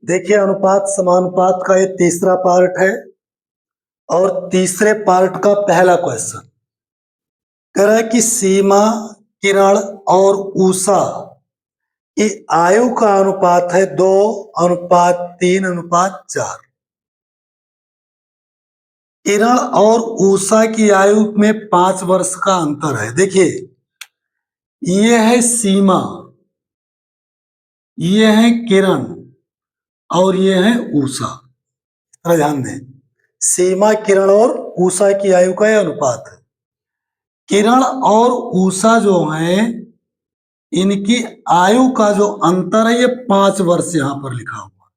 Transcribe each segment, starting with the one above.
देखिए, अनुपात समानुपात का ये तीसरा पार्ट है और तीसरे पार्ट का पहला क्वेश्चन कह रहा है कि सीमा, किरण और ऊषा की आयु का अनुपात है 2:3:4। किरण और ऊषा की आयु में 5 वर्ष का अंतर है। देखिए, ये है सीमा, ये है किरण और ये है ऊषा। ध्यान दें, सीमा, किरण और ऊषा की आयु का यह अनुपात है। किरण और ऊषा जो है, इनकी आयु का जो अंतर है ये 5 वर्ष यहां पर लिखा हुआ।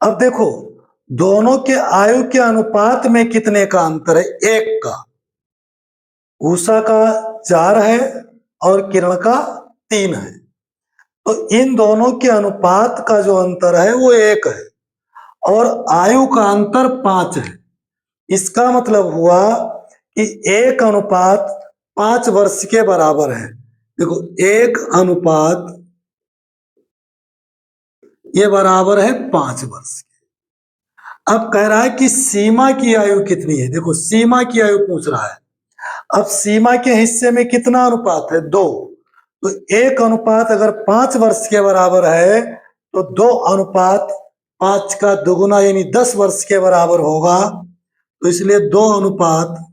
अब देखो, दोनों के आयु के अनुपात में कितने का अंतर है? 1 का। ऊषा का 4 है और किरण का 3 है, तो इन दोनों के अनुपात का जो अंतर है वो 1 है और आयु का अंतर 5 है। इसका मतलब हुआ कि 1:5 वर्ष के बराबर है। देखो, 1:, ये बराबर है 5 वर्ष के। अब कह रहा है कि सीमा की आयु कितनी है। देखो, सीमा की आयु पूछ रहा है। अब सीमा के हिस्से में कितना अनुपात है? 2। तो 1:5 अगर 5 वर्ष के बराबर है तो 2:5 का दुगुना यानी 10 वर्ष के बराबर होगा। तो इसलिए 2 अनुपात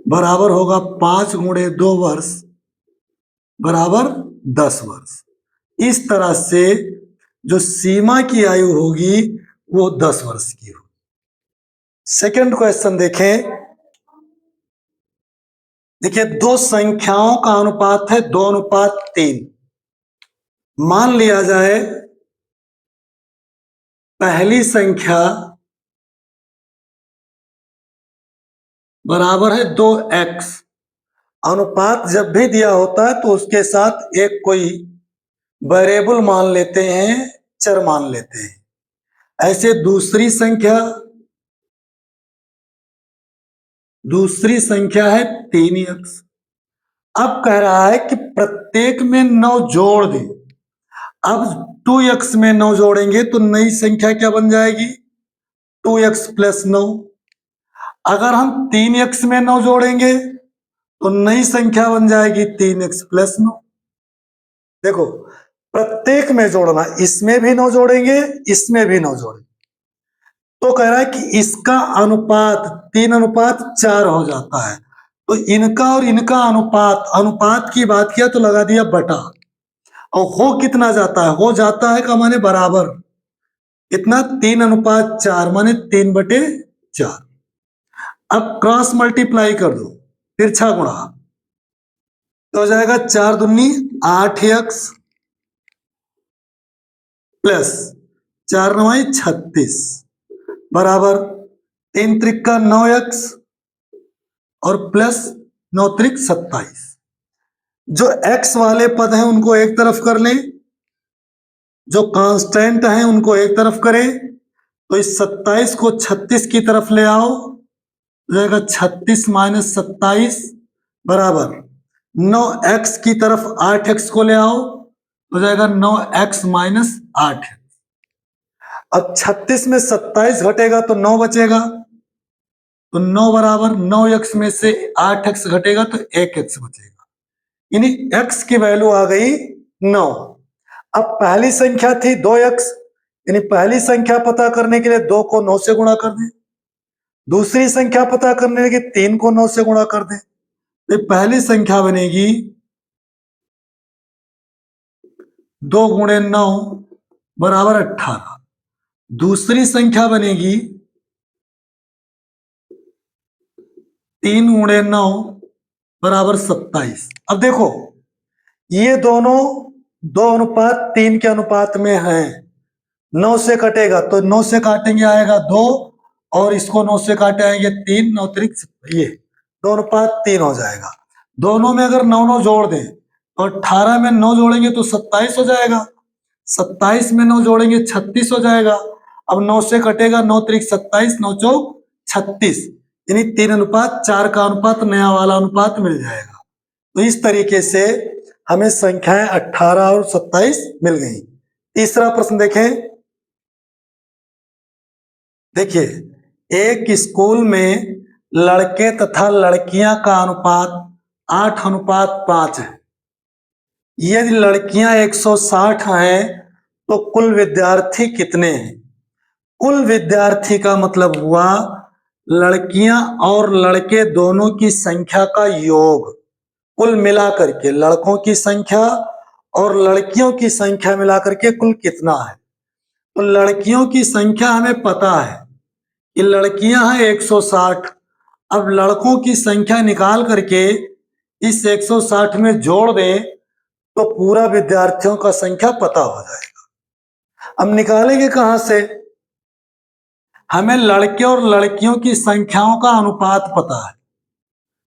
बराबर होगा 5 × 2 वर्ष बराबर 10 वर्ष। इस तरह से जो सीमा की आयु होगी वो 10 वर्ष की होगी। सेकंड क्वेश्चन देखें। देखिए, दो संख्याओं का अनुपात है 2:3। मान लिया जाए पहली संख्या बराबर है 2x। अनुपात जब भी दिया होता है तो उसके साथ एक कोई वेरिएबल मान लेते हैं, चर मान लेते हैं। ऐसे दूसरी संख्या है 3x। अब कह रहा है कि प्रत्येक में 9 जोड़ दें। अब 2x में 9 जोड़ेंगे तो नई संख्या क्या बन जाएगी? 2x + 9। अगर हम 3x में 9 जोड़ेंगे तो नई संख्या बन जाएगी 3x + 9। देखो, प्रत्येक में जोड़ना, इसमें भी 9 जोड़ेंगे, इसमें भी 9 जोड़ेंगे, तो कह रहा है कि इसका अनुपात 3:4 हो जाता है। तो इनका और इनका अनुपात की बात किया तो लगा दिया बटा, और हो कितना जाता है? हो जाता है का माने बराबर। कितना? 3:4 माने 3/4। अब क्रॉस मल्टीप्लाई कर दो, तिरछा गुणा, तो हो जाएगा 4 दूनी 8x प्लस 4 9 36 बराबर 3 त्रिका 9x और प्लस 9 त्रिक 27। जो x वाले पद हैं उनको एक तरफ कर लें, जो कांस्टेंट हैं उनको एक तरफ करें। तो इस 27 को 36 की तरफ ले आओ, हो जाएगा 36 - 27 बराबर 9x की तरफ 8x को ले आओ, हो जाएगा 9x - 8। अब 36 में 27 घटेगा तो 9 बचेगा, तो 9 बराबर 9x में से 8x घटेगा तो 1x बचेगा, यानी x की वैल्यू आ गई 9। अब पहली संख्या थी 2x, यानी पहली संख्या पता करने के लिए 2 को 9 से गुणा कर दें। दूसरी संख्या पता करने के 3 को 9 से गुणा कर दें। तो पहली संख्या बनेगी 2 × 9 बराबर 18। दूसरी संख्या बनेगी 3 × 9 बराबर 27। अब देखो, ये दोनों 2:3 के अनुपात में हैं। 9 से कटेगा तो 9 से काटेंगे आएगा 2, और इसको 9 से काटे आएंगे 3, 9 त्रिक, ये 2:3 हो जाएगा। दोनों में अगर 9 9 जोड़ दें तो 18 में 9 जोड़ेंगे तो 27 हो जाएगा, 27 में 9 जोड़ेंगे 36 हो जाएगा। अब 9 से कटेगा 9 त्रिक 27, 9 चौक 36, यानी 3:4 का अनुपात, नया वाला अनुपात मिल जाएगा। तो इस तरीके से हमें संख्याएं 18 और 27 मिल गई। तीसरा प्रश्न देखें। देखिए, एक स्कूल में लड़के तथा लड़कियां का अनुपात 8:5 है। यदि लड़कियां 160 हैं तो कुल विद्यार्थी कितने हैं? कुल विद्यार्थी का मतलब हुआ लड़कियां और लड़के दोनों की संख्या का योग, कुल मिलाकर के लड़कों की संख्या और लड़कियों की संख्या मिलाकर के कुल कितना है। तो लड़कियों की संख्या हमें पता है कि लड़कियां हैं 160। अब लड़कों की संख्या निकाल करके इस 160 में जोड़ दें तो पूरा विद्यार्थियों का संख्या पता हो जाएगा। अब निकालेंगे कहां से? हमें लड़के और लड़कियों की संख्याओं का अनुपात पता है।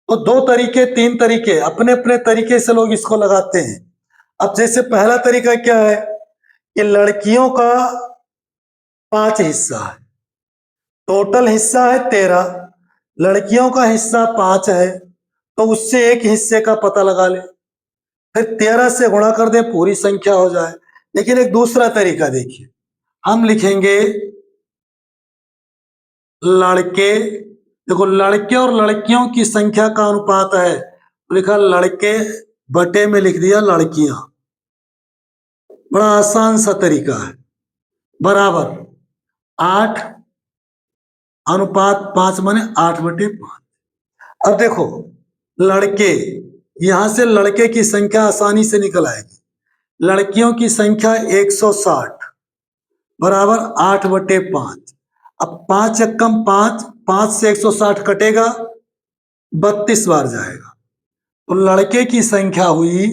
तो 2 तरीके 3 तरीके अपने अपने तरीके से लोग इसको लगाते हैं। अब जैसे पहला तरीका क्या है कि लड़कियों का 5 हिस्सा है, टोटल हिस्सा है 13, लड़कियों का हिस्सा 5 है, तो उससे एक हिस्से का पता लगा ले, फिर 13 से गुणा कर दे, पूरी संख्या हो जाए। लेकिन एक दूसरा तरीका देखिए, हम लिखेंगे लड़के, देखो लड़के और लड़कियों की संख्या का अनुपात है, तो लिखा लड़के बटे में लिख दिया लड़कियां। बड़ा आसान सा तरीका है। बराबर 8:5 माने 8/5। अब देखो लड़के, यहां से लड़के की संख्या आसानी से निकल आएगी। लड़कियों की संख्या 160 बराबर 8/5। अब 5 एकम 5, 5 से 160 कटेगा, 32 बार जाएगा। तो लड़के की संख्या हुई,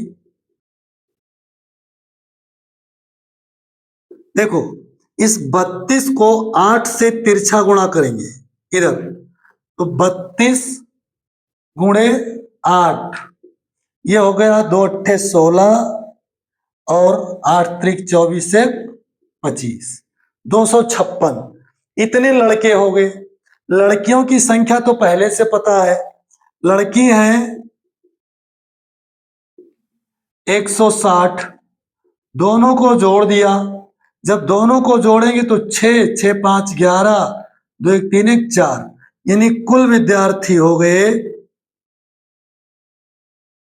देखो इस 32 को 8 से तिरछा गुणा करेंगे इधर, तो 32 गुणे 8, ये हो गया 2 अट्ठे 16 और 8 त्रिक 24 से 25, 256। इतने लड़के हो गए। लड़कियों की संख्या तो पहले से पता है, लड़की हैं 160, दोनों को जोड़ दिया। जब दोनों को जोड़ेंगे तो 6, 6 5 11, 2 1 3 1 4, यानी कुल विद्यार्थी हो गए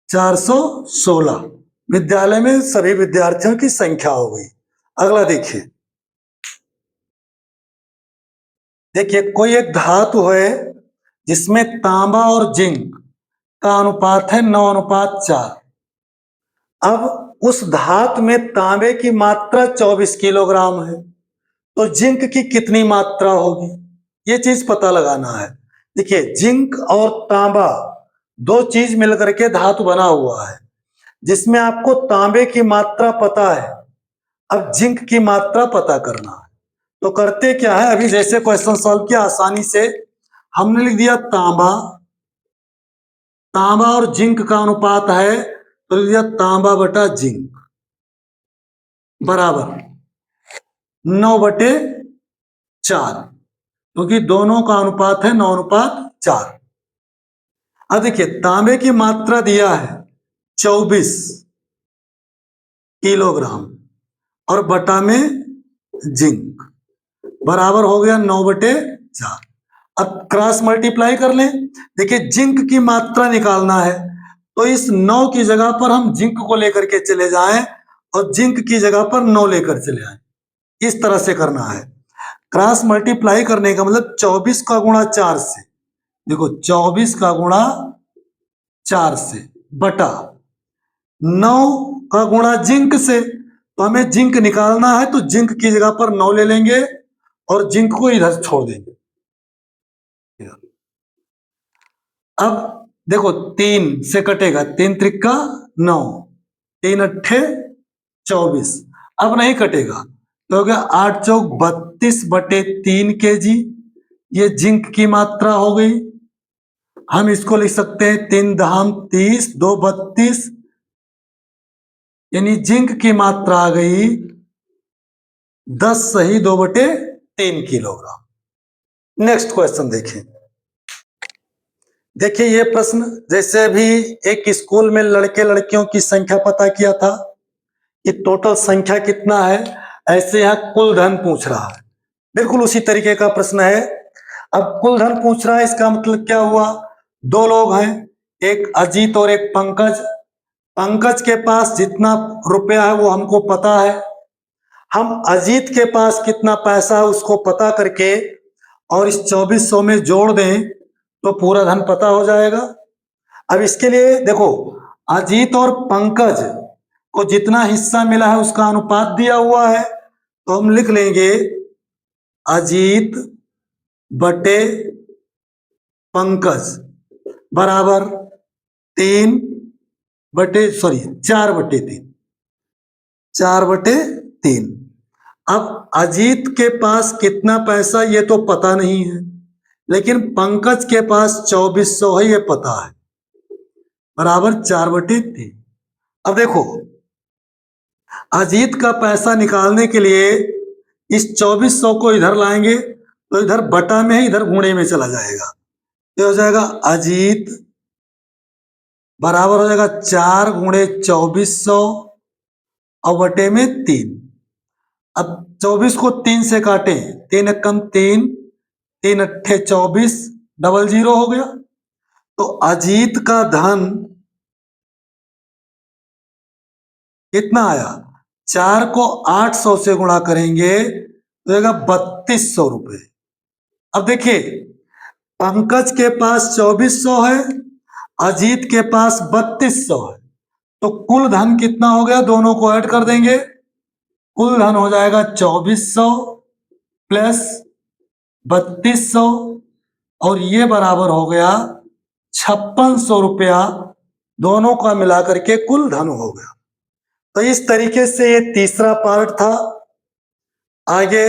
416। विद्यालय में सभी विद्यार्थियों की संख्या हो गई। अगला देखिए, देखिए कोई एक धातु है जिसमें तांबा और जिंक का अनुपात है 9:4। अब उस धातु में तांबे की मात्रा 24 किलोग्राम है, तो जिंक की कितनी मात्रा होगी, ये चीज पता लगाना है। देखिए जिंक और तांबा 2 चीज मिलकर के धातु बना हुआ है, जिसमें आपको तांबे की मात्रा पता है, अब जिंक की मात्रा पता करना है। तो करते क्या है, अभी जैसे क्वेश्चन सॉल्व किया आसानी से हमने लिख दिया तांबा, तांबा और जिंक का अनुपात है, तो लिख दिया तांबा बटा जिंक बराबर 9/4, क्योंकि दोनों का अनुपात है 9:4। अब देखिए तांबे की मात्रा दिया है 24 किलोग्राम और बटा में जिंक बराबर हो गया 9/4। अब क्रॉस मल्टीप्लाई कर लें। देखिए जिंक की मात्रा निकालना है, तो इस 9 की जगह पर हम जिंक को लेकर के चले जाएं और जिंक की जगह पर 9 लेकर चले आए, इस तरह से करना है। क्रॉस मल्टीप्लाई करने का मतलब 24 का गुणा 4 से, देखो 24 का गुणा 4 से बटा 9 का गुणा जिंक से, तो हमें जिंक निकालना है, तो जिंक की जगह पर 9 ले लेंगे और जिंक को इधर छोड़ देंगे। अब देखो 3 से कटेगा, 3 त्रिका 9, 3 अट्ठे 24, अब नहीं कटेगा, तो हो गया 8 चौक 32/3 kg, ये जिंक की मात्रा हो गई। हम इसको लिख सकते हैं 3 दहाम 30, 2 32, यानी जिंक की मात्रा आ गई 10 सही 2/3 किलोग्राम। नेक्स्ट क्वेश्चन देखें। देखिए ये प्रश्न, जैसे अभी एक स्कूल में लड़के लड़कियों की संख्या पता किया था कि टोटल संख्या कितना है, ऐसे यहाँ कुल धन पूछ रहा है, बिल्कुल उसी तरीके का प्रश्न है। अब कुल धन पूछ रहा है, इसका मतलब क्या हुआ, दो लोग हैं, एक अजीत और एक पंकज। पंकज के पास जितना रुपया है वो हमको पता है, हम अजीत के पास कितना पैसा है उसको पता करके और इस 2400 में जोड़ दें तो पूरा धन पता हो जाएगा। अब इसके लिए देखो, अजीत और पंकज को जितना हिस्सा मिला है उसका अनुपात दिया हुआ है, तो हम लिख लेंगे अजीत बटे पंकज बराबर 4/3, 4/3। अब अजीत के पास कितना पैसा ये तो पता नहीं है, लेकिन पंकज के पास 2400 है ये पता है, बराबर 4/3। अब देखो, अजीत का पैसा निकालने के लिए इस 2400 को इधर लाएंगे तो इधर बटा में है, इधर गुणे में चला जाएगा, ये हो जाएगा अजीत बराबर हो जाएगा 4 × 2400 और बटे में 3। अब 24 को 3 से काटे, 3 एकम 3, 3 अट्ठे 24, डबल 0 हो गया। तो अजीत का धन कितना आया, 4 को 800 से गुणा करेंगे तो आएगा 3200 रुपए। अब देखिए, पंकज के पास 2400 है, अजीत के पास 3200 है, तो कुल धन कितना हो गया, दोनों को ऐड कर देंगे, कुल धन हो जाएगा 2400 प्लस 3200 और ये बराबर हो गया 5600 रुपया, दोनों का मिलाकर के कुल धन हो गया। तो इस तरीके से ये तीसरा पार्ट था। आगे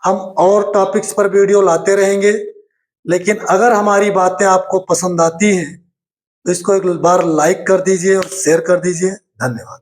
हम और टॉपिक्स पर वीडियो लाते रहेंगे, लेकिन अगर हमारी बातें आपको पसंद आती हैं तो इसको एक बार लाइक कर दीजिए और शेयर कर दीजिए। धन्यवाद।